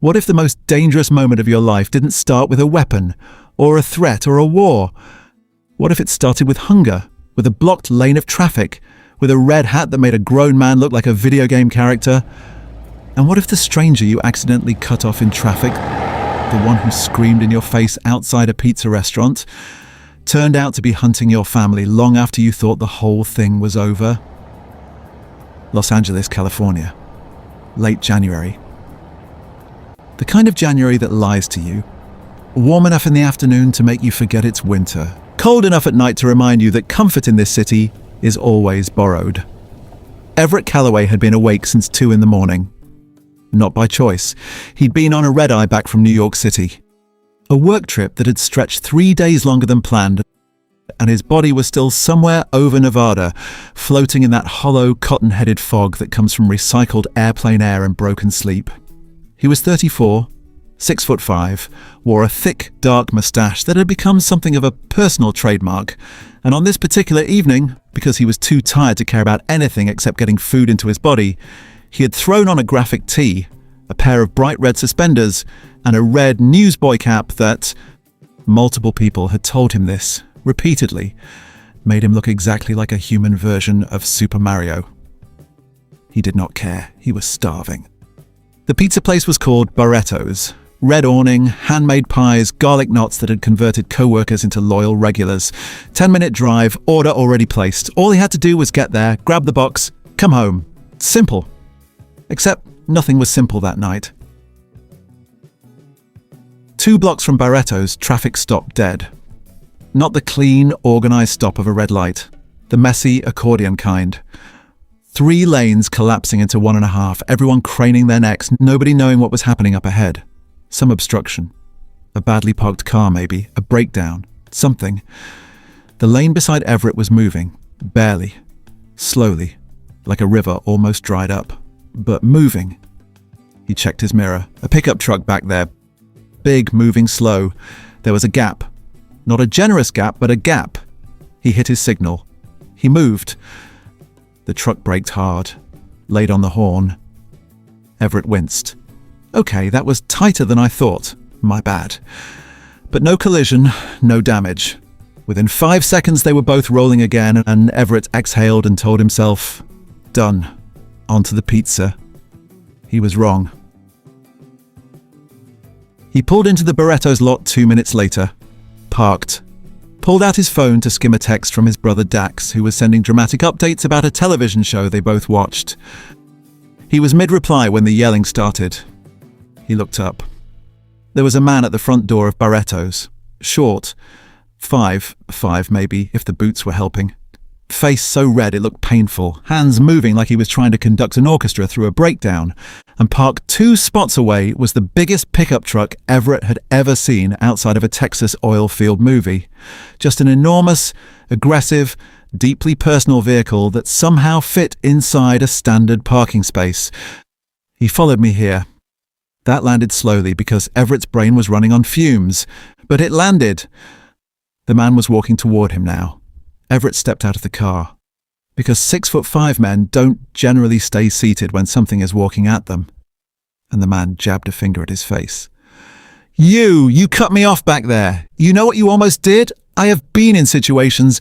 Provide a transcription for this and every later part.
What if the most dangerous moment of your life didn't start with a weapon, or a threat, or a war? What if it started with hunger, with a blocked lane of traffic, with a red hat that made a grown man look like a video game character? And what if the stranger you accidentally cut off in traffic, the one who screamed in your face outside a pizza restaurant, turned out to be hunting your family long after you thought the whole thing was over? Los Angeles, California. Late January. The kind of January that lies to you. Warm enough in the afternoon to make you forget it's winter. Cold enough at night to remind you that comfort in this city is always borrowed. Everett Calloway had been awake since 2 in the morning. Not by choice. He'd been on a red-eye back from New York City. A work trip that had stretched 3 days longer than planned, and his body was still somewhere over Nevada, floating in that hollow, cotton-headed fog that comes from recycled airplane air and broken sleep. He was 34, 6'5", wore a thick, dark mustache that had become something of a personal trademark, and on this particular evening, because he was too tired to care about anything except getting food into his body, he had thrown on a graphic tee, a pair of bright red suspenders, and a red newsboy cap that, multiple people had told him this, repeatedly, made him look exactly like a human version of Super Mario. He did not care. He was starving. The pizza place was called Barretto's. Red awning, handmade pies, garlic knots that had converted co-workers into loyal regulars. 10-minute drive, order already placed. All he had to do was get there, grab the box, come home. Simple. Except nothing was simple that night. 2 blocks from Barretto's, traffic stopped dead. Not the clean, organized stop of a red light. The messy, accordion kind. 3 lanes collapsing into 1.5, everyone craning their necks, nobody knowing what was happening up ahead. Some obstruction. A badly parked car maybe, a breakdown, something. The lane beside Everett was moving, barely, slowly, like a river almost dried up, but moving. He checked his mirror. A pickup truck back there. Big, moving slow. There was a gap. Not a generous gap, but a gap. He hit his signal. He moved. The truck braked hard, laid on the horn. Everett winced. Okay, that was tighter than I thought. My bad. But no collision, no damage. Within 5 seconds they were both rolling again, and Everett exhaled and told himself, done. Onto the pizza. He was wrong. He pulled into the Barretto's lot 2 minutes later. Parked. Pulled out his phone to skim a text from his brother Dax, who was sending dramatic updates about a television show they both watched. He was mid-reply when the yelling started. He looked up. There was a man at the front door of Barretto's. Short. 5'5" maybe, if the boots were helping. Face so red it looked painful, hands moving like he was trying to conduct an orchestra through a breakdown, and parked 2 spots away was the biggest pickup truck Everett had ever seen outside of a Texas oil field movie. Just an enormous, aggressive, deeply personal vehicle that somehow fit inside a standard parking space. He followed me here. That landed slowly because Everett's brain was running on fumes, but it landed. The man was walking toward him now. Everett stepped out of the car. Because 6'5" men don't generally stay seated when something is walking at them. And the man jabbed a finger at his face. You cut me off back there. You know what you almost did? I have been in situations.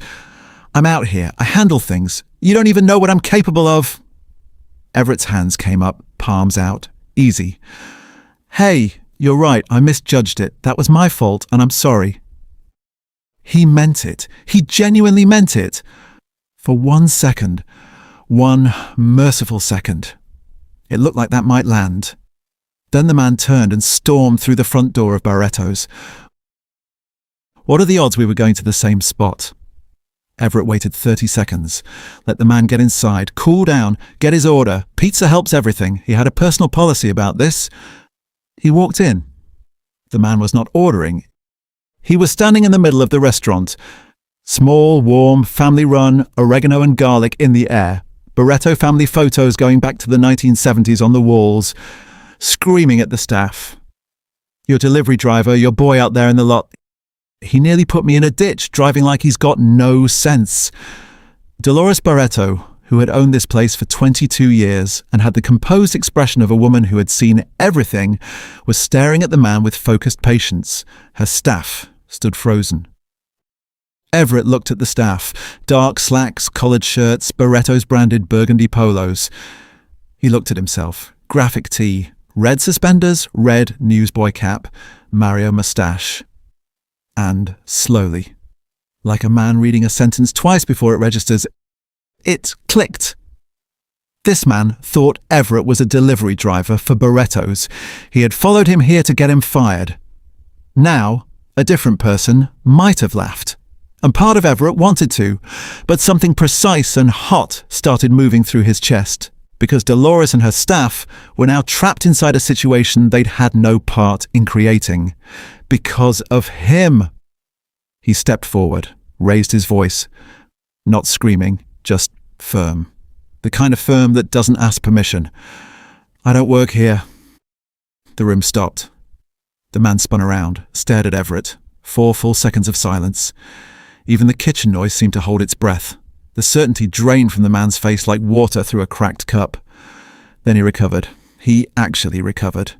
I'm out here. I handle things. You don't even know what I'm capable of. Everett's hands came up, palms out. Easy. Hey, you're right. I misjudged it. That was my fault, and I'm sorry. He meant it. He genuinely meant it. For 1 second, 1 merciful second, it looked like that might land. Then the man turned and stormed through the front door of Barretto's. What are the odds we were going to the same spot? Everett waited 30 seconds, let the man get inside, cool down, get his order. Pizza helps everything. He had a personal policy about this. He walked in. The man was not ordering. He was standing in the middle of the restaurant. Small, warm, family-run, oregano and garlic in the air. Barretto family photos going back to the 1970s on the walls. Screaming at the staff. Your delivery driver, your boy out there in the lot. He nearly put me in a ditch, driving like he's got no sense. Dolores Barretto, who had owned this place for 22 years and had the composed expression of a woman who had seen everything, was staring at the man with focused patience. Her staff stood frozen. Everett looked at the staff. Dark slacks, collared shirts, Barretto's branded burgundy polos. He looked at himself. Graphic tee, red suspenders, red newsboy cap, Mario mustache. And slowly, like a man reading a sentence twice before it registers, it clicked. This man thought Everett was a delivery driver for Barretto's. He had followed him here to get him fired. Now, a different person might have laughed. And part of Everett wanted to, but something precise and hot started moving through his chest, because Dolores and her staff were now trapped inside a situation they'd had no part in creating. Because of him. He stepped forward, raised his voice, not screaming, just firm. The kind of firm that doesn't ask permission. "I don't work here." The room stopped. The man spun around, stared at Everett. 4 full seconds of silence. Even the kitchen noise seemed to hold its breath. The certainty drained from the man's face like water through a cracked cup. Then he recovered. He actually recovered.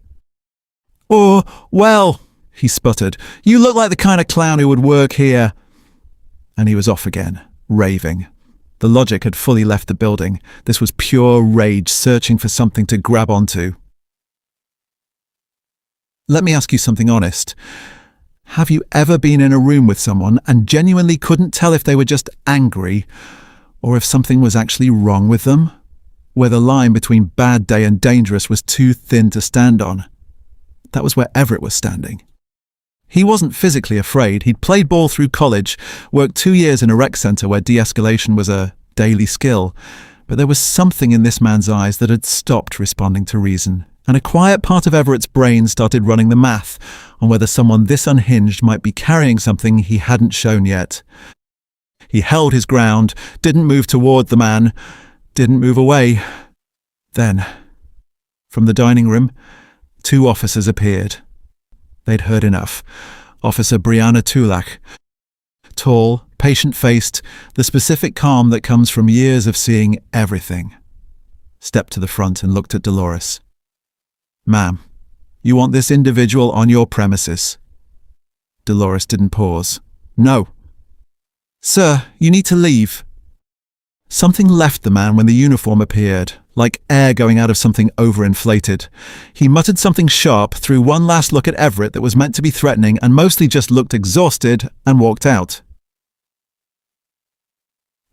"Oh, well," he sputtered, "you look like the kind of clown who would work here." And he was off again, raving. The logic had fully left the building. This was pure rage, searching for something to grab onto. Let me ask you something honest. Have you ever been in a room with someone and genuinely couldn't tell if they were just angry or if something was actually wrong with them? Where the line between bad day and dangerous was too thin to stand on? That was where Everett was standing. He wasn't physically afraid. He'd played ball through college, worked 2 years in a rec centre where de-escalation was a daily skill. But there was something in this man's eyes that had stopped responding to reason. And a quiet part of Everett's brain started running the math on whether someone this unhinged might be carrying something he hadn't shown yet. He held his ground, didn't move toward the man, didn't move away. Then, from the dining room, 2 officers appeared. They'd heard enough. Officer Brianna Tulak. Tall, patient-faced, the specific calm that comes from years of seeing everything. Stepped to the front and looked at Dolores. "Ma'am, you want this individual on your premises." Dolores didn't pause. "No." "Sir, you need to leave." Something left the man when the uniform appeared, like air going out of something overinflated. He muttered something sharp, threw one last look at Everett that was meant to be threatening and mostly just looked exhausted, and walked out.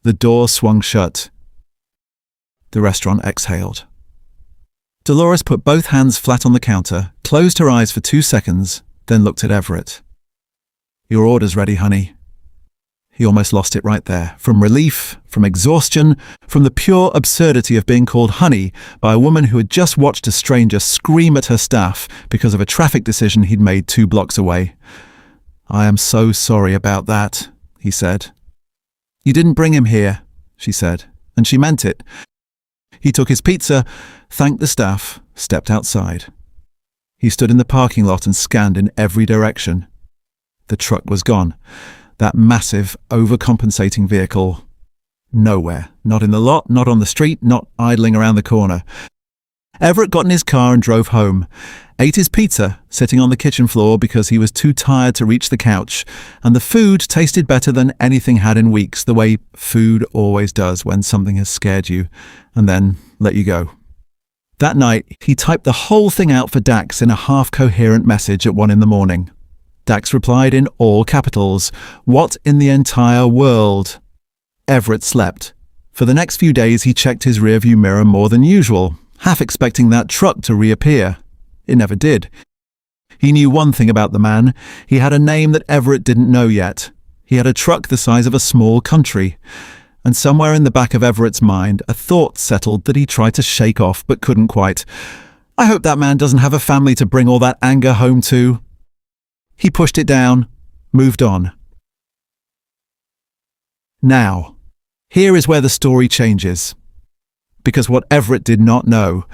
The door swung shut. The restaurant exhaled. Dolores put both hands flat on the counter, closed her eyes for 2 seconds, then looked at Everett. "Your order's ready, honey." He almost lost it right there. From relief, from exhaustion, from the pure absurdity of being called honey by a woman who had just watched a stranger scream at her staff because of a traffic decision he'd made 2 blocks away. "I am so sorry about that," he said. "You didn't bring him here," she said, and she meant it. He took his pizza, thanked the staff, stepped outside. He stood in the parking lot and scanned in every direction. The truck was gone. That massive, overcompensating vehicle. Nowhere. Not in the lot, not on the street, not idling around the corner. Everett got in his car and drove home. Ate his pizza, sitting on the kitchen floor because he was too tired to reach the couch, and the food tasted better than anything had in weeks, the way food always does when something has scared you, and then let you go. That night, he typed the whole thing out for Dax in a half-coherent message at 1 a.m. Dax replied in all capitals, "What in the entire world?" Everett slept. For the next few days, he checked his rearview mirror more than usual, half expecting that truck to reappear. It never did. He knew one thing about the man. He had a name that Everett didn't know yet. He had a truck the size of a small country. And somewhere in the back of Everett's mind, a thought settled that he tried to shake off but couldn't quite. "I hope that man doesn't have a family to bring all that anger home to." He pushed it down, moved on. Now, here is where the story changes. Because what Everett did not know,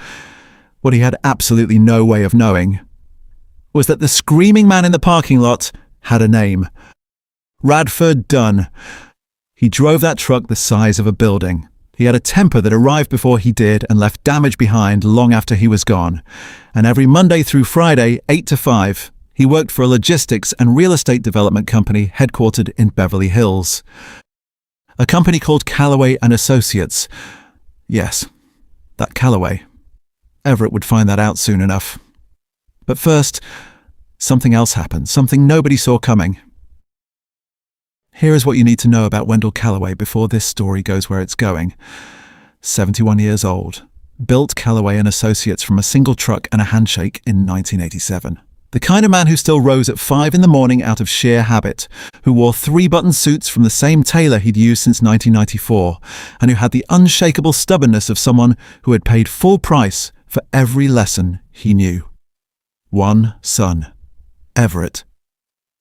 what he had absolutely no way of knowing, was that the screaming man in the parking lot had a name. Radford Dunn. He drove that truck the size of a building. He had a temper that arrived before he did and left damage behind long after he was gone. And every Monday through Friday, 8 to 5, he worked for a logistics and real estate development company headquartered in Beverly Hills. A company called Callaway and Associates. Yes, that Callaway. Everett would find that out soon enough. But first, something else happened, something nobody saw coming. Here is what you need to know about Wendell Callaway before this story goes where it's going. 71 years old, built Callaway and Associates from a single truck and a handshake in 1987. The kind of man who still rose at 5 in the morning out of sheer habit, who wore 3-button suits from the same tailor he'd used since 1994, and who had the unshakable stubbornness of someone who had paid full price for every lesson he knew. One son, Everett.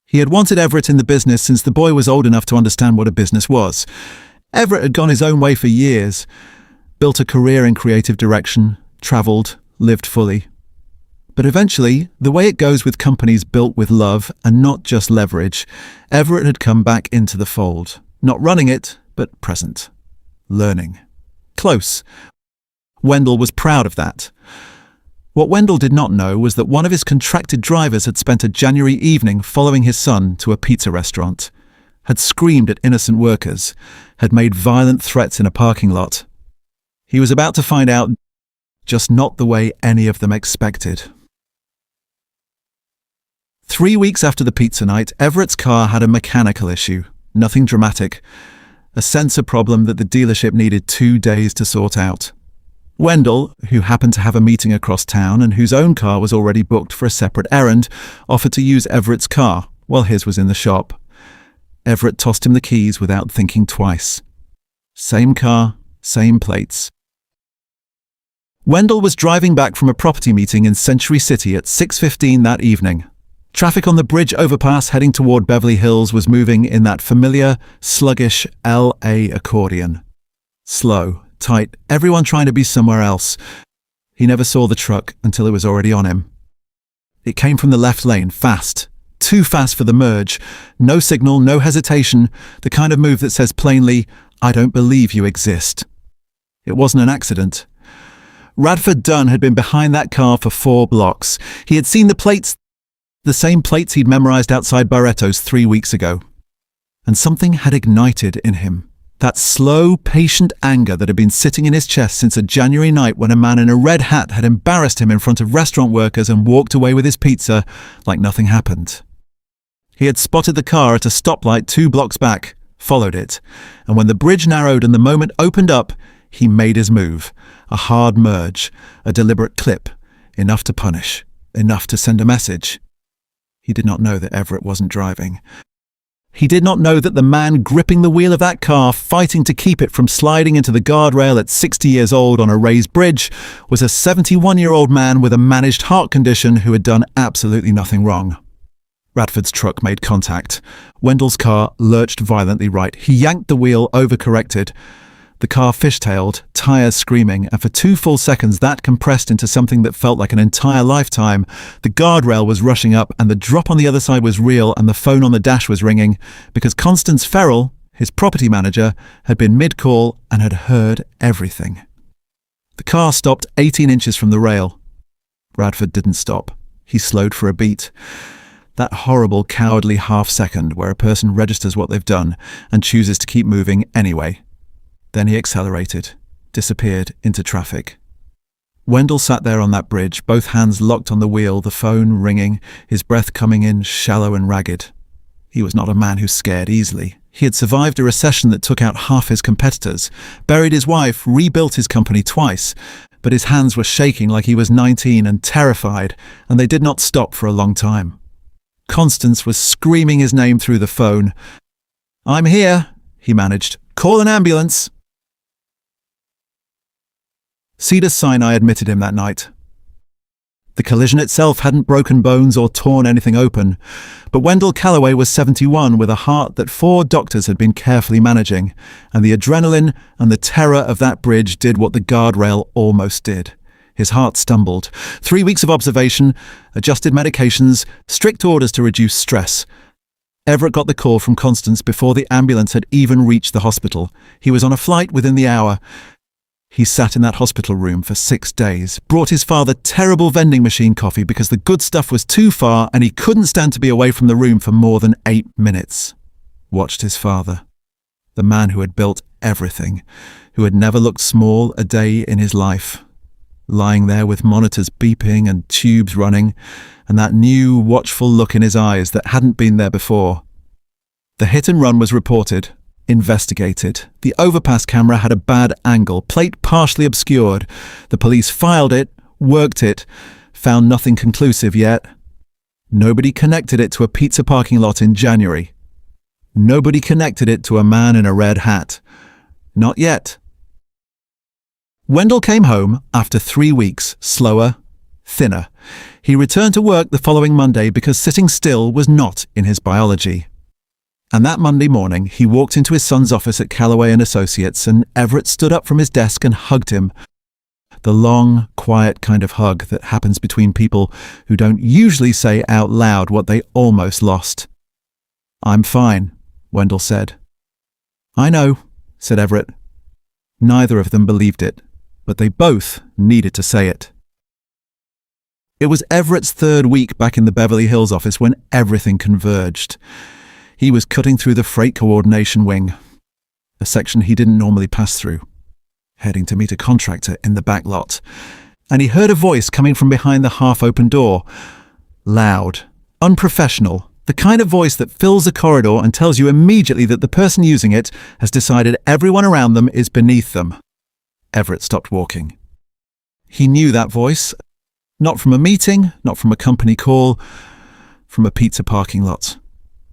He had wanted Everett in the business since the boy was old enough to understand what a business was. Everett had gone his own way for years, built a career in creative direction, travelled, lived fully. But eventually, the way it goes with companies built with love and not just leverage, Everett had come back into the fold. Not running it, but present. Learning. Close. Wendell was proud of that. What Wendell did not know was that one of his contracted drivers had spent a January evening following his son to a pizza restaurant, had screamed at innocent workers, had made violent threats in a parking lot. He was about to find out, just not the way any of them expected. 3 weeks after the pizza night, Everett's car had a mechanical issue. Nothing dramatic. A sensor problem that the dealership needed 2 days to sort out. Wendell, who happened to have a meeting across town and whose own car was already booked for a separate errand, offered to use Everett's car while his was in the shop. Everett tossed him the keys without thinking twice. Same car, same plates. Wendell was driving back from a property meeting in Century City at 6:15 that evening. Traffic on the bridge overpass heading toward Beverly Hills was moving in that familiar, sluggish LA accordion. Slow, tight, everyone trying to be somewhere else. He never saw the truck until it was already on him. It came from the left lane, fast. Too fast for the merge. No signal, no hesitation. The kind of move that says plainly, "I don't believe you exist." It wasn't an accident. Radford Dunn had been behind that car for 4 blocks. He had seen the plates, the same plates he'd memorized outside Barretto's 3 weeks ago. And something had ignited in him. That slow, patient anger that had been sitting in his chest since a January night when a man in a red hat had embarrassed him in front of restaurant workers and walked away with his pizza like nothing happened. He had spotted the car at a stoplight 2 blocks back, followed it, and when the bridge narrowed and the moment opened up, he made his move. A hard merge, a deliberate clip, enough to punish, enough to send a message. He did not know that Everett wasn't driving. He did not know that the man gripping the wheel of that car, fighting to keep it from sliding into the guardrail at 60 years old on a raised bridge, was a 71-year-old man with a managed heart condition who had done absolutely nothing wrong. Radford's truck made contact. Wendell's car lurched violently right. He yanked the wheel, overcorrected. The car fishtailed, tires screaming, and for 2 full seconds that compressed into something that felt like an entire lifetime. The guardrail was rushing up, and the drop on the other side was real, and the phone on the dash was ringing, because Constance Ferrell, his property manager, had been mid-call and had heard everything. The car stopped 18 inches from the rail. Radford didn't stop. He slowed for a beat. That horrible, cowardly half-second where a person registers what they've done and chooses to keep moving anyway. Then he accelerated, disappeared into traffic. Wendell sat there on that bridge, both hands locked on the wheel, the phone ringing, his breath coming in shallow and ragged. He was not a man who scared easily. He had survived a recession that took out half his competitors, buried his wife, rebuilt his company twice, but his hands were shaking like he was 19 and terrified, and they did not stop for a long time. Constance was screaming his name through the phone. "I'm here," he managed. "Call an ambulance." Cedars-Sinai admitted him that night. The collision itself hadn't broken bones or torn anything open, but Wendell Callaway was 71 with a heart that 4 doctors had been carefully managing, and the adrenaline and the terror of that bridge did what the guardrail almost did. His heart stumbled. 3 weeks of observation, adjusted medications, strict orders to reduce stress. Everett got the call from Constance before the ambulance had even reached the hospital. He was on a flight within the hour. He sat in that hospital room for 6 days, brought his father terrible vending machine coffee because the good stuff was too far and he couldn't stand to be away from the room for more than 8 minutes. Watched his father, the man who had built everything, who had never looked small a day in his life, lying there with monitors beeping and tubes running, and that new, watchful look in his eyes that hadn't been there before. The hit and run was reported, investigated. The overpass camera had a bad angle, plate partially obscured. The police filed it, worked it, found nothing conclusive yet. Nobody connected it to a pizza parking lot in January. Nobody connected it to a man in a red hat. Not yet. Wendell came home after 3 weeks, slower, thinner. He returned to work the following Monday because sitting still was not in his biology. And that Monday morning, he walked into his son's office at Callaway & Associates, and Everett stood up from his desk and hugged him. The long, quiet kind of hug that happens between people who don't usually say out loud what they almost lost. "I'm fine," Wendell said. "I know," said Everett. Neither of them believed it, but they both needed to say it. It was Everett's 3rd week back in the Beverly Hills office when everything converged. He was cutting through the freight coordination wing, a section he didn't normally pass through, heading to meet a contractor in the back lot, and he heard a voice coming from behind the half-open door. Loud, unprofessional, the kind of voice that fills a corridor and tells you immediately that the person using it has decided everyone around them is beneath them. Everett stopped walking. He knew that voice, not from a meeting, not from a company call, from a pizza parking lot,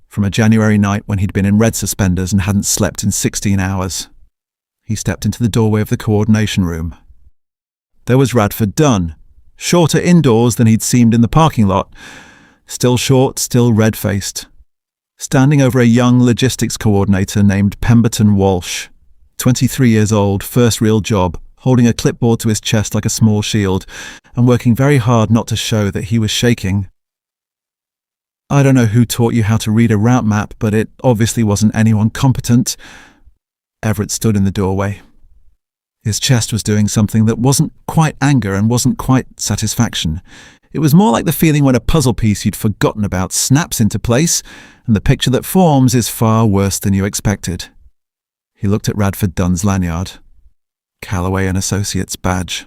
from a January night when he'd been in red suspenders and hadn't slept in 16 hours. He stepped into the doorway of the coordination room. There was Radford Dunn, shorter indoors than he'd seemed in the parking lot, still short, still red-faced, standing over a young logistics coordinator named Pemberton Walsh, 23 years old, first real job, holding a clipboard to his chest like a small shield, and working very hard not to show that he was shaking. "I don't know who taught you how to read a route map, but it obviously wasn't anyone competent." Everett stood in the doorway. His chest was doing something that wasn't quite anger and wasn't quite satisfaction. It was more like the feeling when a puzzle piece you'd forgotten about snaps into place, and the picture that forms is far worse than you expected. He looked at Radford Dunn's lanyard, Callaway & Associates badge.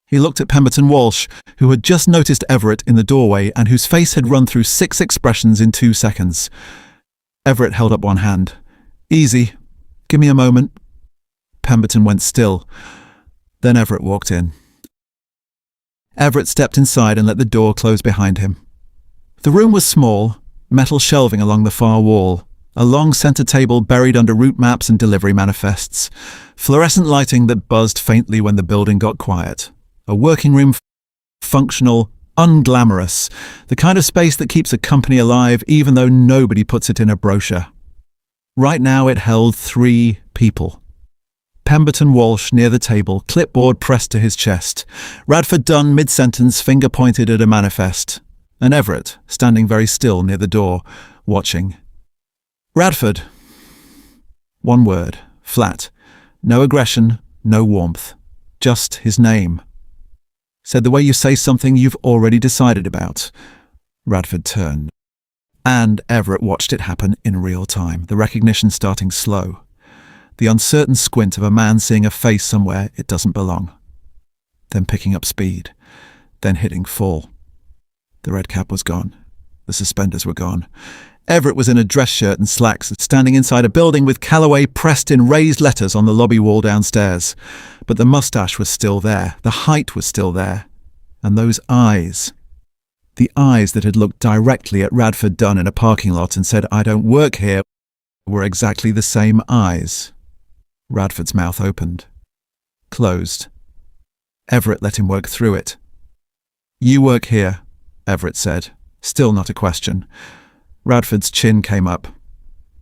He looked at Pemberton Walsh, who had just noticed Everett in the doorway and whose face had run through 6 expressions in 2 seconds. Everett held up one hand. "Easy. Give me a moment." Pemberton went still. Then Everett walked in. Everett stepped inside and let the door close behind him. The room was small, metal shelving along the far wall, a long center table buried under route maps and delivery manifests, fluorescent lighting that buzzed faintly when the building got quiet. A working room, functional, unglamorous, the kind of space that keeps a company alive even though nobody puts it in a brochure. Right now it held 3 people. Pemberton Walsh near the table, clipboard pressed to his chest. Radford Dunn mid-sentence, finger pointed at a manifest. And Everett, standing very still near the door, watching. "Radford." One word, flat. No aggression, no warmth. Just his name. Said the way you say something you've already decided about. Radford turned. And Everett watched it happen in real time, the recognition starting slow. The uncertain squint of a man seeing a face somewhere it doesn't belong. Then picking up speed. Then hitting full. The red cap was gone. The suspenders were gone. Everett was in a dress shirt and slacks, standing inside a building with Callaway pressed in raised letters on the lobby wall downstairs. But the mustache was still there. The height was still there. And those eyes. The eyes that had looked directly at Radford Dunn in a parking lot and said, "I don't work here," were exactly the same eyes. Radford's mouth opened. Closed. Everett let him work through it. "You work here," Everett said. Still not a question. Radford's chin came up.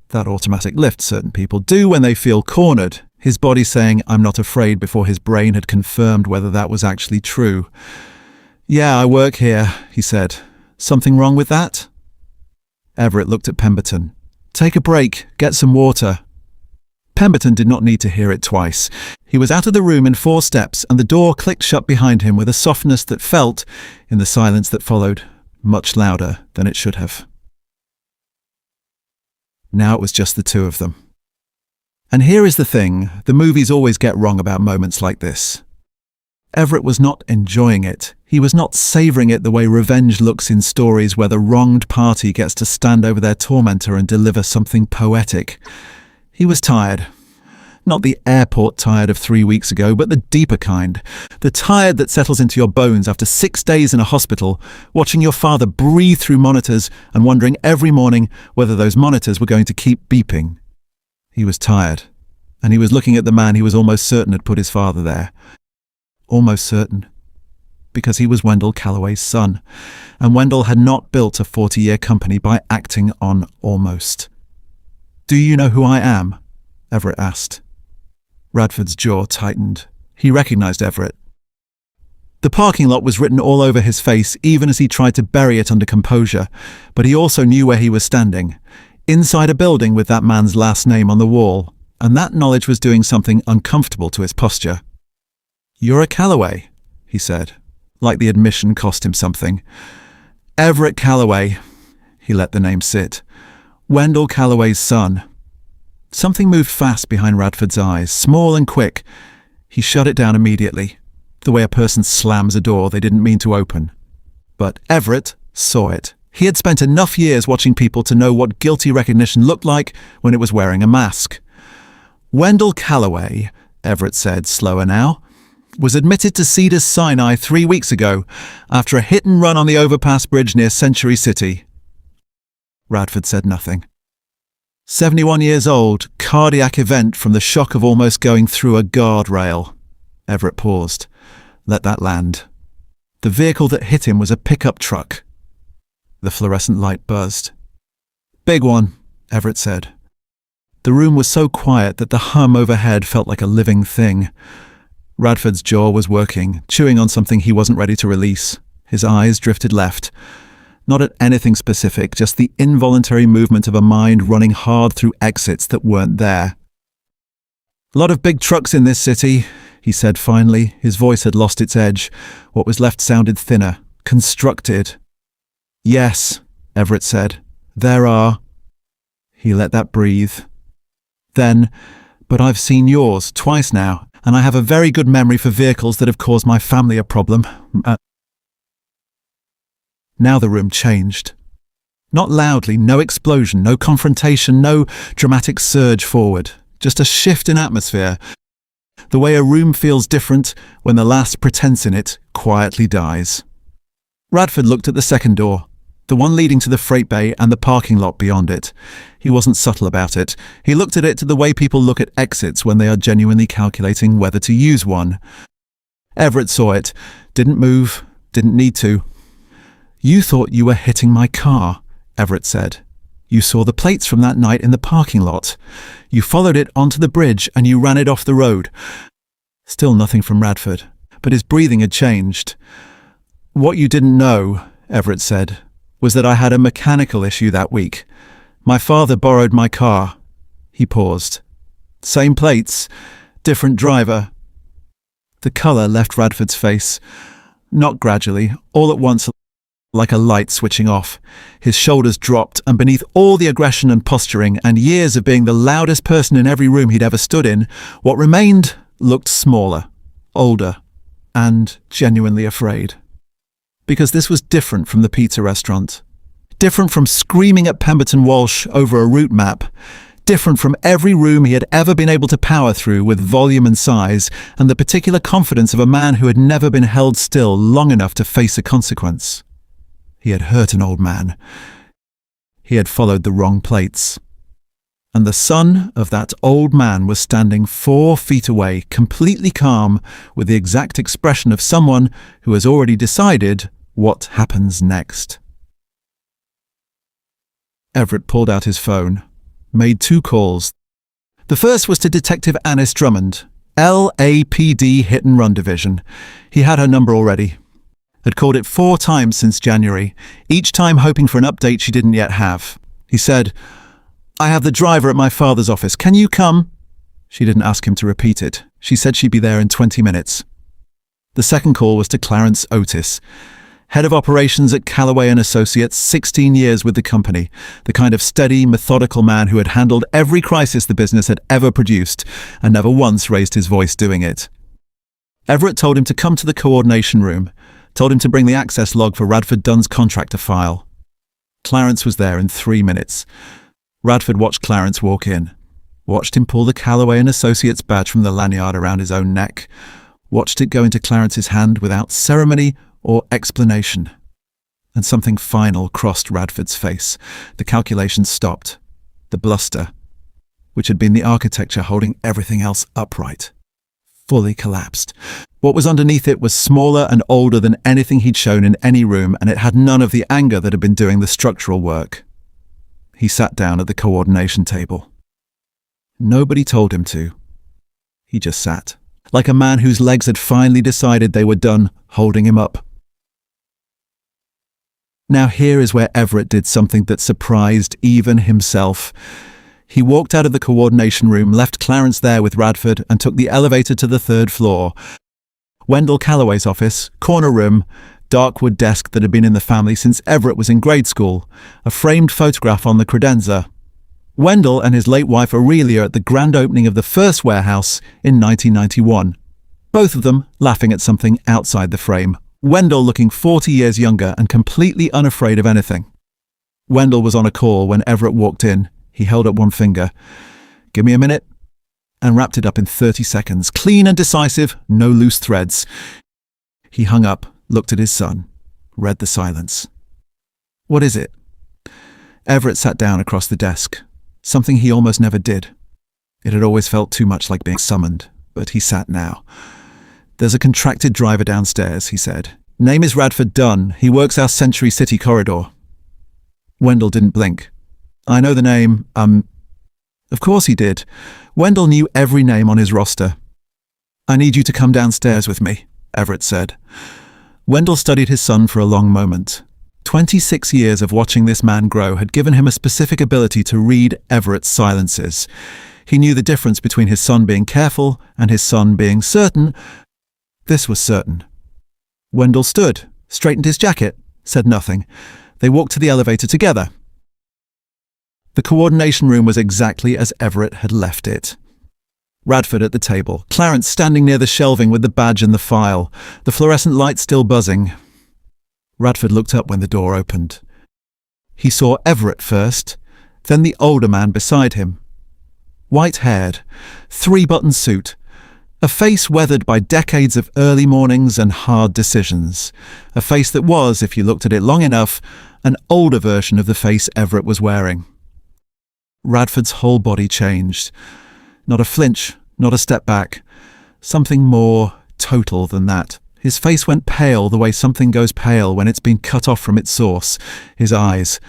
That automatic lift certain people do when they feel cornered, his body saying, "I'm not afraid," before his brain had confirmed whether that was actually true. "Yeah, I work here," he said. "Something wrong with that?" Everett looked at Pemberton. "Take a break. Get some water." Pemberton did not need to hear it twice. He was out of the room in 4 steps, and the door clicked shut behind him with a softness that felt, in the silence that followed, much louder than it should have. Now it was just the two of them. And here is the thing, the movies always get wrong about moments like this. Everett was not enjoying it. He was not savouring it the way revenge looks in stories where the wronged party gets to stand over their tormentor and deliver something poetic. He was tired. Not the airport tired of 3 weeks ago, but the deeper kind. The tired that settles into your bones after 6 days in a hospital, watching your father breathe through monitors and wondering every morning whether those monitors were going to keep beeping. He was tired, and he was looking at the man he was almost certain had put his father there. Almost certain. Because he was Wendell Calloway's son, and Wendell had not built a 40-year company by acting on almost. "Do you know who I am?" Everett asked. Radford's jaw tightened. He recognized Everett. The parking lot was written all over his face, even as he tried to bury it under composure, but he also knew where he was standing, inside a building with that man's last name on the wall, and that knowledge was doing something uncomfortable to his posture. "You're a Calloway," he said, like the admission cost him something. "Everett Calloway." He let the name sit. "Wendell Calloway's son." Something moved fast behind Radford's eyes, small and quick. He shut it down immediately, the way a person slams a door they didn't mean to open. But Everett saw it. He had spent enough years watching people to know what guilty recognition looked like when it was wearing a mask. "Wendell Calloway," Everett said, slower now, "was admitted to Cedars-Sinai 3 weeks ago after a hit and run on the overpass bridge near Century City." Radford said nothing. 71 years old, cardiac event from the shock of almost going through a guardrail. Everett paused. Let that land. The vehicle that hit him was a pickup truck. The fluorescent light buzzed. "Big one," Everett said. The room was so quiet that the hum overhead felt like a living thing. Radford's jaw was working, chewing on something he wasn't ready to release. His eyes drifted left. Not at anything specific, just the involuntary movement of a mind running hard through exits that weren't there. "A lot of big trucks in this city," he said finally. His voice had lost its edge. What was left sounded thinner, constructed. "Yes," Everett said. "There are." He let that breathe. Then, "But I've seen yours twice now, and I have a very good memory for vehicles that have caused my family a problem." Now the room changed. Not loudly, no explosion, no confrontation, no dramatic surge forward. Just a shift in atmosphere. The way a room feels different when the last pretense in it quietly dies. Radford looked at the second door, the one leading to the freight bay and the parking lot beyond it. He wasn't subtle about it. He looked at it the way people look at exits when they are genuinely calculating whether to use one. Everett saw it, didn't move, didn't need to. "You thought you were hitting my car," Everett said. "You saw the plates from that night in the parking lot. You followed it onto the bridge and you ran it off the road." Still nothing from Radford, but his breathing had changed. "What you didn't know," Everett said, "was that I had a mechanical issue that week. My father borrowed my car." He paused. "Same plates, different driver." The colour left Radford's face. Not gradually, all at once, like a light switching off. His shoulders dropped, and beneath all the aggression and posturing and years of being the loudest person in every room he'd ever stood in, what remained looked smaller, older, and genuinely afraid. Because this was different from the pizza restaurant. Different from screaming at Pemberton Walsh over a route map. Different from every room he had ever been able to power through with volume and size, and the particular confidence of a man who had never been held still long enough to face a consequence. He had hurt an old man. He had followed the wrong plates. And the son of that old man was standing 4 feet away, completely calm, with the exact expression of someone who has already decided what happens next. Everett pulled out his phone, made 2 calls. The first was to Detective Annis Drummond, LAPD Hit and Run Division. He had her number already. Had called it 4 times since January, each time hoping for an update she didn't yet have. He said, "I have the driver at my father's office. Can you come?" She didn't ask him to repeat it. She said she'd be there in 20 minutes. The second call was to Clarence Otis, head of operations at Callaway & Associates, 16 years with the company, the kind of steady, methodical man who had handled every crisis the business had ever produced and never once raised his voice doing it. Everett told him to come to the coordination room, told him to bring the access log for Radford Dunn's contractor file. Clarence was there in 3 minutes. Radford watched Clarence walk in, watched him pull the Callaway & Associates badge from the lanyard around his own neck, watched it go into Clarence's hand without ceremony or explanation. And something final crossed Radford's face. The calculation stopped. The bluster, which had been the architecture holding everything else upright, fully collapsed. What was underneath it was smaller and older than anything he'd shown in any room, and it had none of the anger that had been doing the structural work. He sat down at the coordination table. Nobody told him to. He just sat, like a man whose legs had finally decided they were done holding him up. Now here is where Everett did something that surprised even himself. He walked out of the coordination room, left Clarence there with Radford, and took the elevator to the 3rd floor. Wendell Callaway's office, corner room, dark wood desk that had been in the family since Everett was in grade school, a framed photograph on the credenza. Wendell and his late wife Aurelia at the grand opening of the first warehouse in 1991. Both of them laughing at something outside the frame. Wendell looking 40 years younger and completely unafraid of anything. Wendell was on a call when Everett walked in. He held up one finger. "Give me a minute," and wrapped it up in 30 seconds. Clean and decisive, no loose threads. He hung up, looked at his son, read the silence. "What is it?" Everett sat down across the desk, something he almost never did. It had always felt too much like being summoned, but he sat now. "There's a contracted driver downstairs," he said. "Name is Radford Dunn. He works our Century City corridor." Wendell didn't blink. "I know the name, Of course he did. Wendell knew every name on his roster. "I need you to come downstairs with me," Everett said. Wendell studied his son for a long moment. 26 years of watching this man grow had given him a specific ability to read Everett's silences. He knew the difference between his son being careful and his son being certain. This was certain. Wendell stood, straightened his jacket, said nothing. They walked to the elevator together. The coordination room was exactly as Everett had left it. Radford at the table, Clarence standing near the shelving with the badge and the file, the fluorescent light still buzzing. Radford looked up when the door opened. He saw Everett first, then the older man beside him. White-haired, 3-button suit, a face weathered by decades of early mornings and hard decisions. A face that was, if you looked at it long enough, an older version of the face Everett was wearing. Radford's whole body changed. Not a flinch, not a step back. Something more total than that. His face went pale the way something goes pale when it's been cut off from its source. His eyes,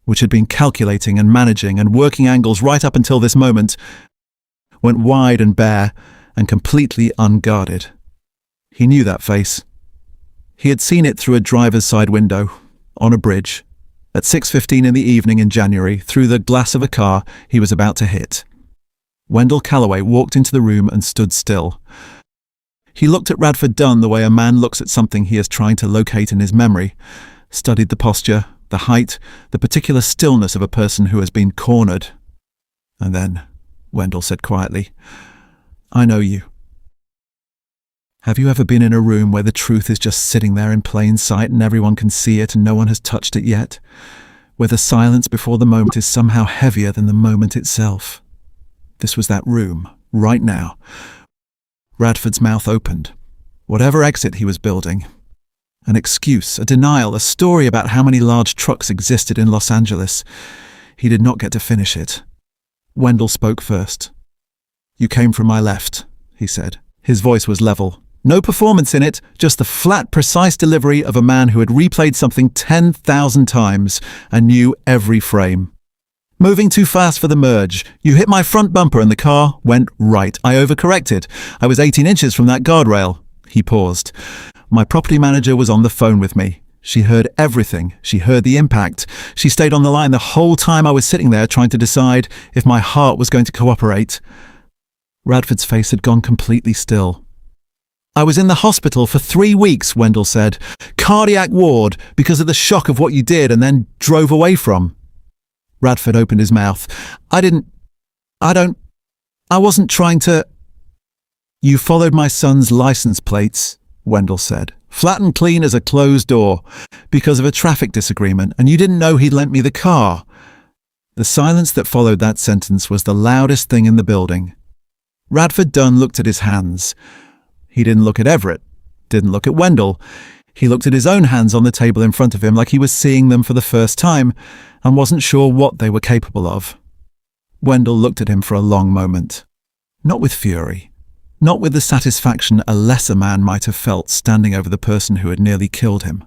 which had been calculating and managing and working angles right up until this moment, went wide and bare and completely unguarded. He knew that face. He had seen it through a driver's side window, on a bridge, at 6:15 in the evening in January, through the glass of a car he was about to hit. Wendell Callaway walked into the room and stood still. He looked at Radford Dunn the way a man looks at something he is trying to locate in his memory, studied the posture, the height, the particular stillness of a person who has been cornered. And then, Wendell said quietly, "I know you. Have you ever been in a room where the truth is just sitting there in plain sight and everyone can see it and no one has touched it yet? Where the silence before the moment is somehow heavier than the moment itself?" This was that room, right now. Radford's mouth opened. Whatever exit he was building. An excuse, a denial, a story about how many large trucks existed in Los Angeles. He did not get to finish it. Wendell spoke first. "You came from my left," he said. His voice was level. No performance in it, just the flat, precise delivery of a man who had replayed something 10,000 times and knew every frame. "Moving too fast for the merge. You hit my front bumper and the car went right. I overcorrected. I was 18 inches from that guardrail." He paused. "My property manager was on the phone with me. She heard everything. She heard the impact. She stayed on the line the whole time I was sitting there trying to decide if my heart was going to cooperate. Radford's face had gone completely still. I was in the hospital for 3 weeks, Wendell said. Cardiac ward because of the shock of what you did and then drove away from. Radford opened his mouth. I wasn't trying to... You followed my son's license plates, Wendell said. Flat and clean as a closed door, because of a traffic disagreement, and you didn't know he'd lent me the car. The silence that followed that sentence was the loudest thing in the building. Radford Dunn looked at his hands. He didn't look at Everett, didn't look at Wendell. He looked at his own hands on the table in front of him like he was seeing them for the first time, and wasn't sure what they were capable of. Wendell looked at him for a long moment. Not with fury. Not with the satisfaction a lesser man might have felt standing over the person who had nearly killed him.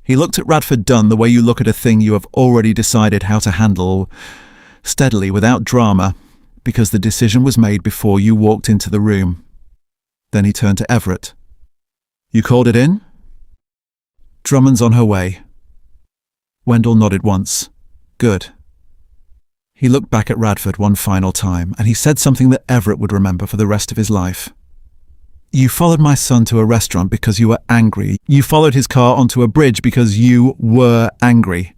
He looked at Radford Dunn the way you look at a thing you have already decided how to handle, steadily, without drama, because the decision was made before you walked into the room. Then he turned to Everett. You called it in? Drummond's on her way. Wendell nodded once. Good. He looked back at Radford one final time, and he said something that Everett would remember for the rest of his life. You followed my son to a restaurant because you were angry. You followed his car onto a bridge because you were angry.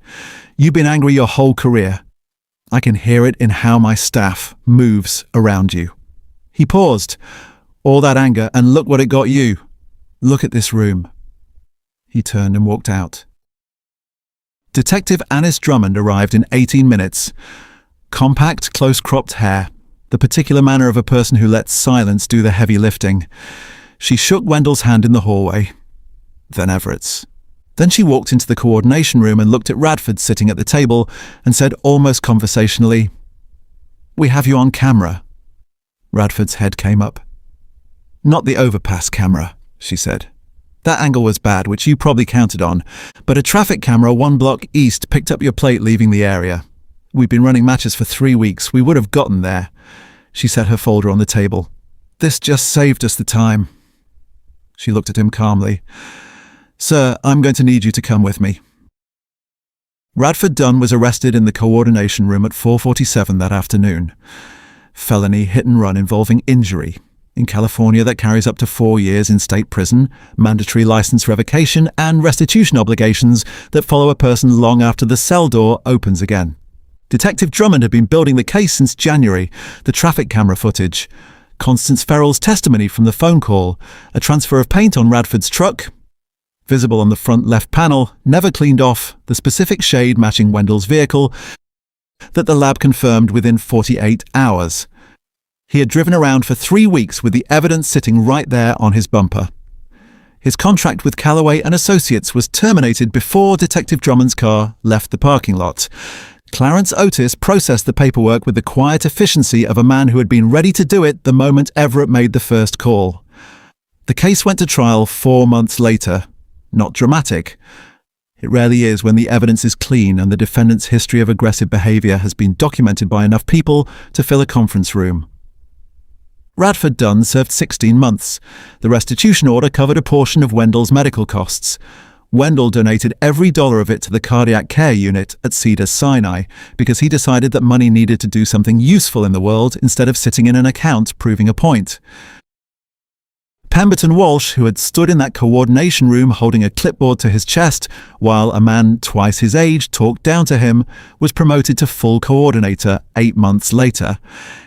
You've been angry your whole career. I can hear it in how my staff moves around you. He paused. All that anger, and look what it got you. Look at this room. He turned and walked out. Detective Annis Drummond arrived in 18 minutes. Compact, close-cropped hair, the particular manner of a person who lets silence do the heavy lifting. She shook Wendell's hand in the hallway, then Everett's. Then she walked into the coordination room and looked at Radford sitting at the table and said almost conversationally, "We have you on camera." Radford's head came up. "Not the overpass camera," she said. "That angle was bad, which you probably counted on, but a traffic camera 1 block east picked up your plate leaving the area. We've been running matches for 3 weeks. We would have gotten there." She set her folder on the table. "This just saved us the time." She looked at him calmly. "Sir, I'm going to need you to come with me." Radford Dunn was arrested in the coordination room at 4:47 that afternoon. Felony hit and run involving injury. In California, that carries up to 4 years in state prison, mandatory license revocation, and restitution obligations that follow a person long after the cell door opens again. Detective Drummond had been building the case since January, the traffic camera footage, Constance Farrell's testimony from the phone call, a transfer of paint on Radford's truck, visible on the front left panel, never cleaned off, the specific shade matching Wendell's vehicle, that the lab confirmed within 48 hours. He had driven around for 3 weeks with the evidence sitting right there on his bumper. His contract with Callaway and Associates was terminated before Detective Drummond's car left the parking lot. Clarence Otis processed the paperwork with the quiet efficiency of a man who had been ready to do it the moment Everett made the first call. The case went to trial 4 months later. Not dramatic. It rarely is when the evidence is clean and the defendant's history of aggressive behavior has been documented by enough people to fill a conference room. Radford Dunn served 16 months. The restitution order covered a portion of Wendell's medical costs. Wendell donated every dollar of it to the cardiac care unit at Cedars-Sinai because he decided that money needed to do something useful in the world instead of sitting in an account proving a point. Pemberton Walsh, who had stood in that coordination room holding a clipboard to his chest while a man twice his age talked down to him, was promoted to full coordinator 8 months later.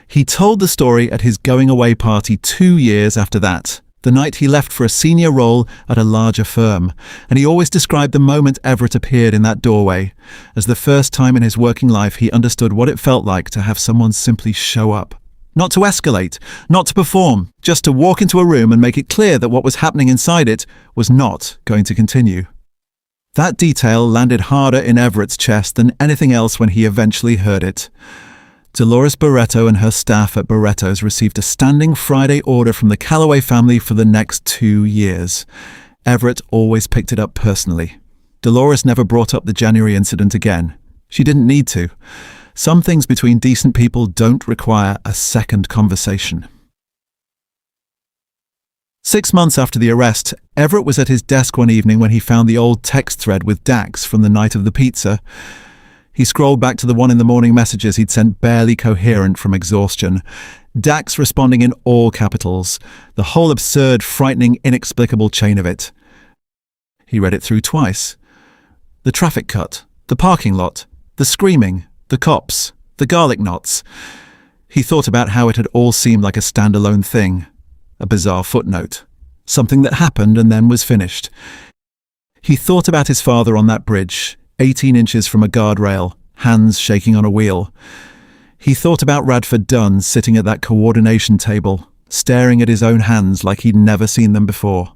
He told the story at his going-away party 2 years after that, the night he left for a senior role at a larger firm, and he always described the moment Everett appeared in that doorway as the first time in his working life he understood what it felt like to have someone simply show up. Not to escalate, not to perform, just to walk into a room and make it clear that what was happening inside it was not going to continue. That detail landed harder in Everett's chest than anything else when he eventually heard it. Dolores Barreto and her staff at Barreto's received a standing Friday order from the Callaway family for the next 2 years. Everett always picked it up personally. Dolores never brought up the January incident again. She didn't need to. Some things between decent people don't require a second conversation. 6 months after the arrest, Everett was at his desk one evening when he found the old text thread with Dax from the night of the pizza. He scrolled back to the one in the morning messages he'd sent barely coherent from exhaustion. Dax responding in all capitals, the whole absurd, frightening, inexplicable chain of it. He read it through twice. The traffic cut, the parking lot, the screaming, the cops, the garlic knots. He thought about how it had all seemed like a standalone thing, a bizarre footnote, something that happened and then was finished. He thought about his father on that bridge, 18 inches from a guardrail, hands shaking on a wheel. He thought about Radford Dunn sitting at that coordination table, staring at his own hands like he'd never seen them before.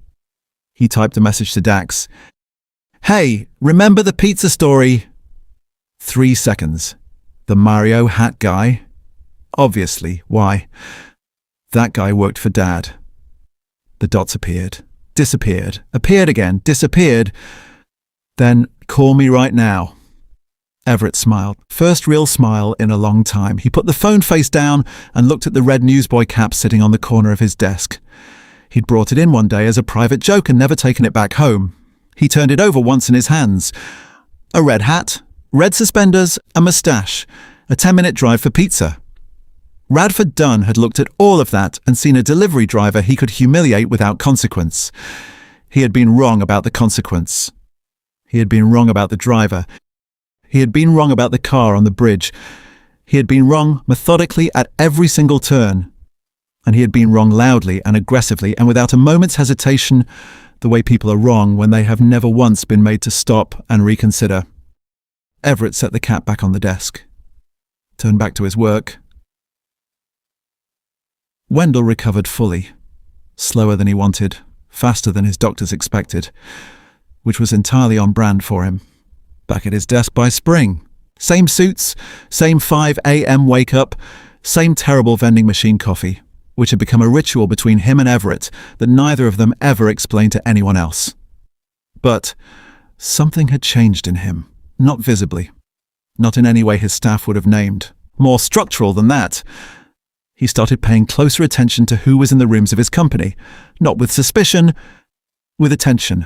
He typed a message to Dax. "Hey, remember the pizza story?" 3 seconds. The Mario hat guy? Obviously. Why? That guy worked for Dad. The dots appeared, disappeared, appeared again, disappeared. Then, "Call me right now." Everett smiled. First real smile in a long time. He put the phone face down and looked at the red newsboy cap sitting on the corner of his desk. He'd brought it in one day as a private joke and never taken it back home. He turned it over once in his hands. A red hat, red suspenders, a moustache, a 10-minute drive for pizza. Radford Dunn had looked at all of that and seen a delivery driver he could humiliate without consequence. He had been wrong about the consequence. He had been wrong about the driver. He had been wrong about the car on the bridge. He had been wrong methodically at every single turn. And he had been wrong loudly and aggressively and without a moment's hesitation, the way people are wrong when they have never once been made to stop and reconsider. Everett set the cap back on the desk. Turned back to his work. Wendell recovered fully. Slower than he wanted, faster than his doctors expected, which was entirely on brand for him. Back at his desk by spring. Same suits, same 5 a.m. wake-up, same terrible vending machine coffee, which had become a ritual between him and Everett that neither of them ever explained to anyone else. But something had changed in him, not visibly, not in any way his staff would have named, more structural than that. He started paying closer attention to who was in the rooms of his company, not with suspicion, with attention.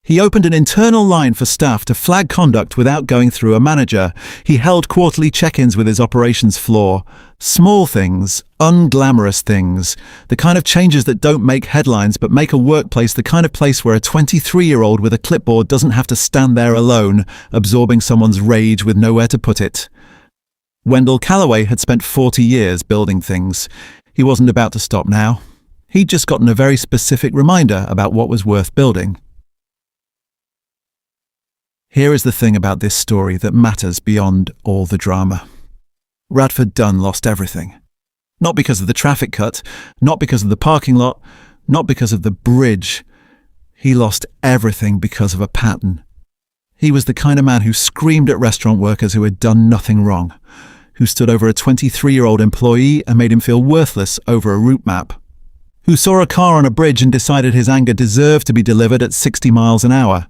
He opened an internal line for staff to flag conduct without going through a manager. He held quarterly check-ins with his operations floor. Small things, unglamorous things, the kind of changes that don't make headlines but make a workplace the kind of place where a 23-year-old with a clipboard doesn't have to stand there alone, absorbing someone's rage with nowhere to put it. Wendell Calloway had spent 40 years building things. He wasn't about to stop now. He'd just gotten a very specific reminder about what was worth building. Here is the thing about this story that matters beyond all the drama. Radford Dunn lost everything. Not because of the traffic cut, not because of the parking lot, not because of the bridge. He lost everything because of a pattern. He was the kind of man who screamed at restaurant workers who had done nothing wrong, who stood over a 23-year-old employee and made him feel worthless over a route map, who saw a car on a bridge and decided his anger deserved to be delivered at 60 miles an hour.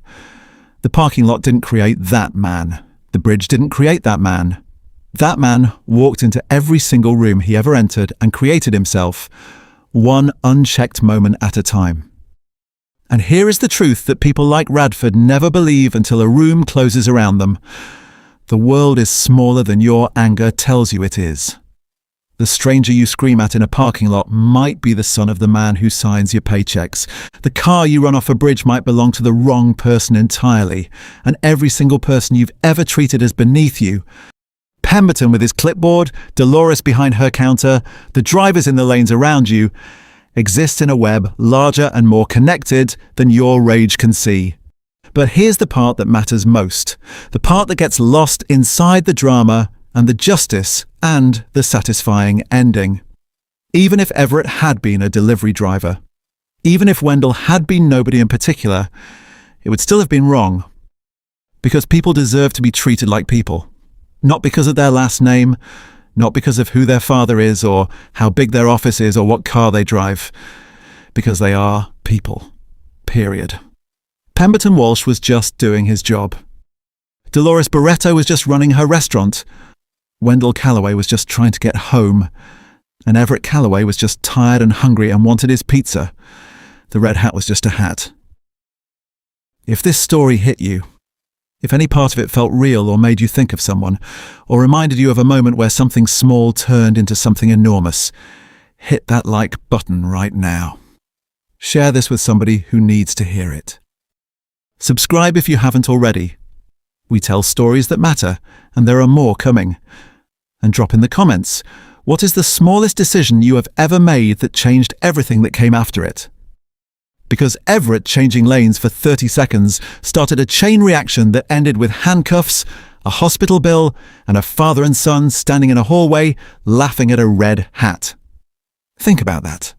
The parking lot didn't create that man. The bridge didn't create that man. That man walked into every single room he ever entered and created himself, one unchecked moment at a time. And here is the truth that people like Radford never believe until a room closes around them. The world is smaller than your anger tells you it is. The stranger you scream at in a parking lot might be the son of the man who signs your paychecks. The car you run off a bridge might belong to the wrong person entirely, and every single person you've ever treated as beneath you. Pemberton with his clipboard, Dolores behind her counter, the drivers in the lanes around you, exist in a web larger and more connected than your rage can see. But here's the part that matters most, the part that gets lost inside the drama and the justice and the satisfying ending. Even if Everett had been a delivery driver, even if Wendell had been nobody in particular, it would still have been wrong. Because people deserve to be treated like people. Not because of their last name, not because of who their father is or how big their office is or what car they drive. Because they are people. Period. Pemberton Walsh was just doing his job. Dolores Barreto was just running her restaurant. Wendell Calloway was just trying to get home. And Everett Calloway was just tired and hungry and wanted his pizza. The red hat was just a hat. If this story hit you, if any part of it felt real or made you think of someone, or reminded you of a moment where something small turned into something enormous, hit that like button right now. Share this with somebody who needs to hear it. Subscribe if you haven't already. We tell stories that matter, and there are more coming. And drop in the comments, what is the smallest decision you have ever made that changed everything that came after it? Because Everett changing lanes for 30 seconds started a chain reaction that ended with handcuffs, a hospital bill, and a father and son standing in a hallway laughing at a red hat. Think about that.